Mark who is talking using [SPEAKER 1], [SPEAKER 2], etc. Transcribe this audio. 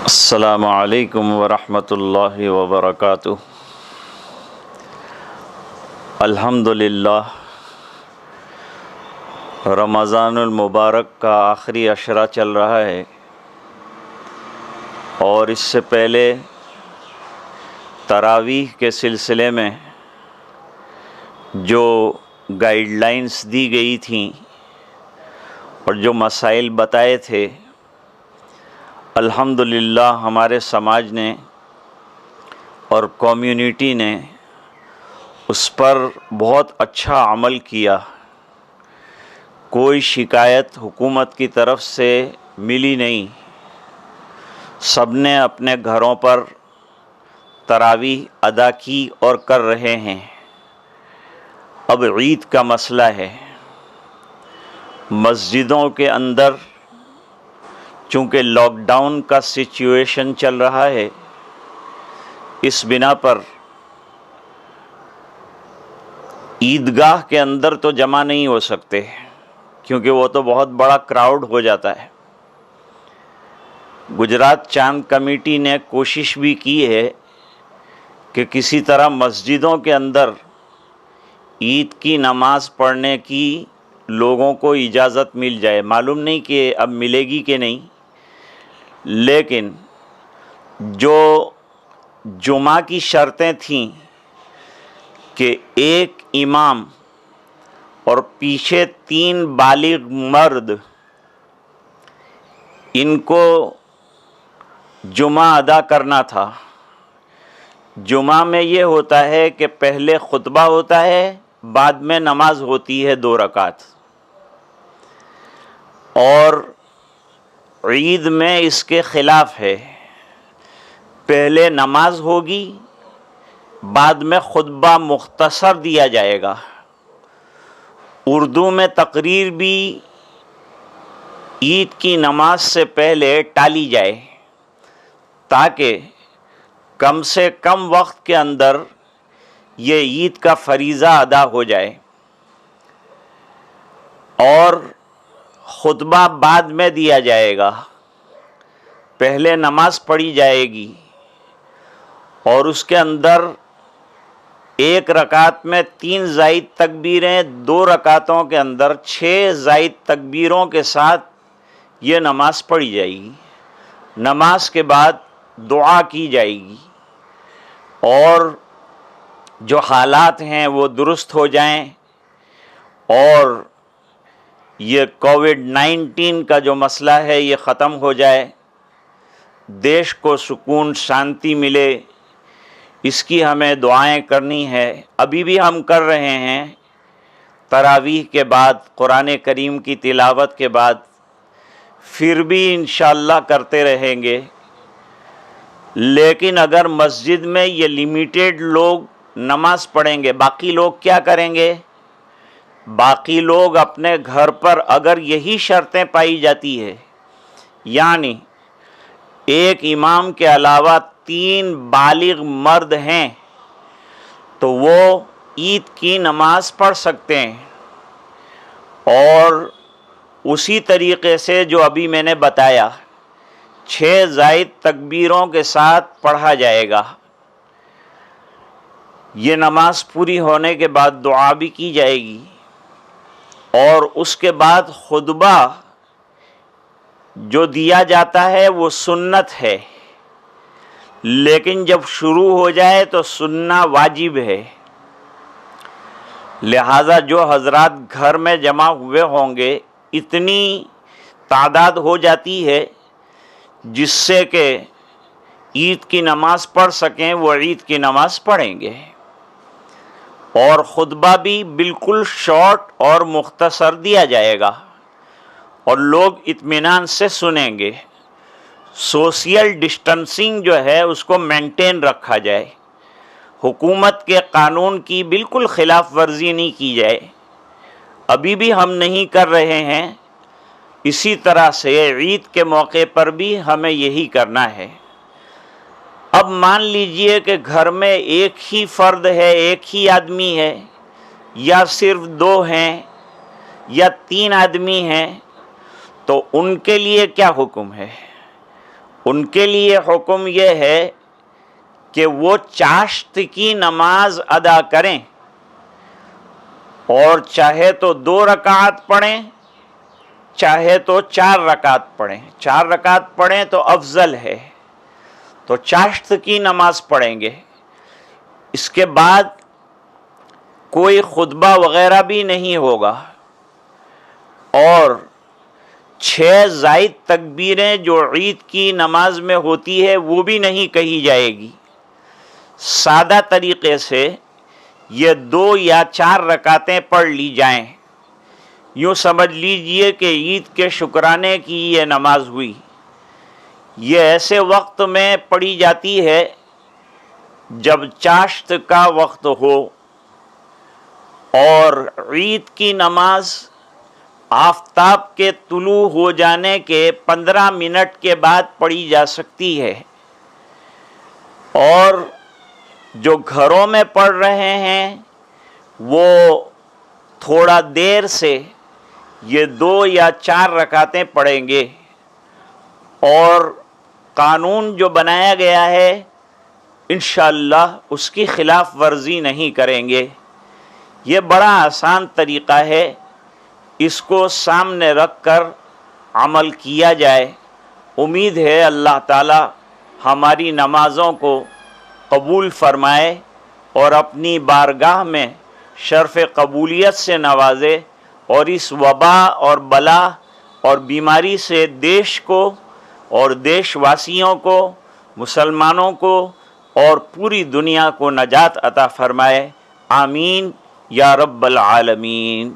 [SPEAKER 1] السلام علیکم ورحمۃ اللہ وبرکاتہ۔ الحمدللہ، رمضان المبارک کا آخری عشرہ چل رہا ہے، اور اس سے پہلے تراویح کے سلسلے میں جو گائیڈ لائنز دی گئی تھیں اور جو مسائل بتائے تھے، الحمدللہ ہمارے سماج نے اور کمیونٹی نے اس پر بہت اچھا عمل کیا۔ کوئی شکایت حکومت کی طرف سے ملی نہیں، سب نے اپنے گھروں پر تراویح ادا کی اور کر رہے ہیں۔ اب عید کا مسئلہ ہے، مسجدوں کے اندر چونکہ لاک ڈاؤن کا سچویشن چل رہا ہے، اس بنا پر عیدگاہ کے اندر تو جمع نہیں ہو سکتے، کیونکہ وہ تو بہت بڑا کراؤڈ ہو جاتا ہے۔ گجرات چاند کمیٹی نے کوشش بھی کی ہے کہ کسی طرح مسجدوں کے اندر عید کی نماز پڑھنے کی لوگوں کو اجازت مل جائے۔ معلوم نہیں کہ اب ملے گی کہ نہیں، لیکن جو جمعہ کی شرطیں تھیں کہ ایک امام اور پیچھے 3 بالغ مرد، ان کو جمعہ ادا کرنا تھا۔ جمعہ میں یہ ہوتا ہے کہ پہلے خطبہ ہوتا ہے، بعد میں نماز ہوتی ہے 2 رکعت، اور عید میں اس کے خلاف ہے، پہلے نماز ہوگی، بعد میں خطبہ مختصر دیا جائے گا۔ اردو میں تقریر بھی عید کی نماز سے پہلے ٹالی جائے، تاکہ کم سے کم وقت کے اندر یہ عید کا فریضہ ادا ہو جائے، اور خطبہ بعد میں دیا جائے گا۔ پہلے نماز پڑھی جائے گی، اور اس کے اندر 1 رکعت میں 3 زائد تکبیریں، 2 رکعتوں کے اندر 6 زائد تکبیروں کے ساتھ یہ نماز پڑھی جائے گی۔ نماز کے بعد دعا کی جائے گی، اور جو حالات ہیں وہ درست ہو جائیں، اور یہ کووڈ-19 کا جو مسئلہ ہے یہ ختم ہو جائے، دیش کو سکون شانتی ملے، اس کی ہمیں دعائیں کرنی ہے۔ ابھی بھی ہم کر رہے ہیں، تراویح کے بعد، قرآن کریم کی تلاوت کے بعد، پھر بھی انشاءاللہ کرتے رہیں گے۔ لیکن اگر مسجد میں یہ لیمیٹیڈ لوگ نماز پڑھیں گے، باقی لوگ کیا کریں گے؟ باقی لوگ اپنے گھر پر اگر یہی شرطیں پائی جاتی ہے، یعنی ایک امام کے علاوہ 3 بالغ مرد ہیں، تو وہ عید کی نماز پڑھ سکتے ہیں، اور اسی طریقے سے جو ابھی میں نے بتایا 6 زائد تکبیروں کے ساتھ پڑھا جائے گا۔ یہ نماز پوری ہونے کے بعد دعا بھی کی جائے گی، اور اس کے بعد خطبہ جو دیا جاتا ہے وہ سنت ہے، لیکن جب شروع ہو جائے تو سننا واجب ہے۔ لہذا جو حضرات گھر میں جمع ہوئے ہوں گے، اتنی تعداد ہو جاتی ہے جس سے کہ عید کی نماز پڑھ سکیں، وہ عید کی نماز پڑھیں گے، اور خطبہ بھی بالکل شارٹ اور مختصر دیا جائے گا، اور لوگ اطمینان سے سنیں گے۔ سوشل ڈسٹنسنگ جو ہے اس کو مینٹین رکھا جائے، حکومت کے قانون کی بالکل خلاف ورزی نہیں کی جائے۔ ابھی بھی ہم نہیں کر رہے ہیں، اسی طرح سے عید کے موقع پر بھی ہمیں یہی کرنا ہے۔ اب مان لیجئے کہ گھر میں ایک ہی فرد ہے، ایک ہی آدمی ہے، یا صرف 2 ہیں، یا 3 آدمی ہیں، تو ان کے لیے کیا حکم ہے؟ ان کے لیے حکم یہ ہے کہ وہ چاشت کی نماز ادا کریں، اور چاہے تو 2 رکعت پڑھیں، چاہے تو 4 رکعت پڑھیں۔ 4 رکعت پڑھیں تو افضل ہے، تو چاشت کی نماز پڑھیں گے۔ اس کے بعد کوئی خطبہ وغیرہ بھی نہیں ہوگا، اور 6 زائد تکبیریں جو عید کی نماز میں ہوتی ہے وہ بھی نہیں کہی جائے گی۔ سادہ طریقے سے یہ 2 یا 4 رکعتیں پڑھ لی جائیں۔ یوں سمجھ لیجئے کہ عید کے شکرانے کی یہ نماز ہوئی۔ یہ ایسے وقت میں پڑھی جاتی ہے جب چاشت کا وقت ہو، اور عید کی نماز آفتاب کے طلوع ہو جانے کے 15 منٹ کے بعد پڑھی جا سکتی ہے، اور جو گھروں میں پڑھ رہے ہیں وہ تھوڑا دیر سے یہ 2 یا 4 رکعتیں پڑھیں گے، اور قانون جو بنایا گیا ہے انشاءاللہ اس کی خلاف ورزی نہیں کریں گے۔ یہ بڑا آسان طریقہ ہے، اس کو سامنے رکھ کر عمل کیا جائے۔ امید ہے اللہ تعالی ہماری نمازوں کو قبول فرمائے اور اپنی بارگاہ میں شرف قبولیت سے نوازے، اور اس وبا اور بلا اور بیماری سے دیش کو اور دیش واسیوں کو، مسلمانوں کو اور پوری دنیا کو نجات عطا فرمائے۔ آمین یا رب العالمین۔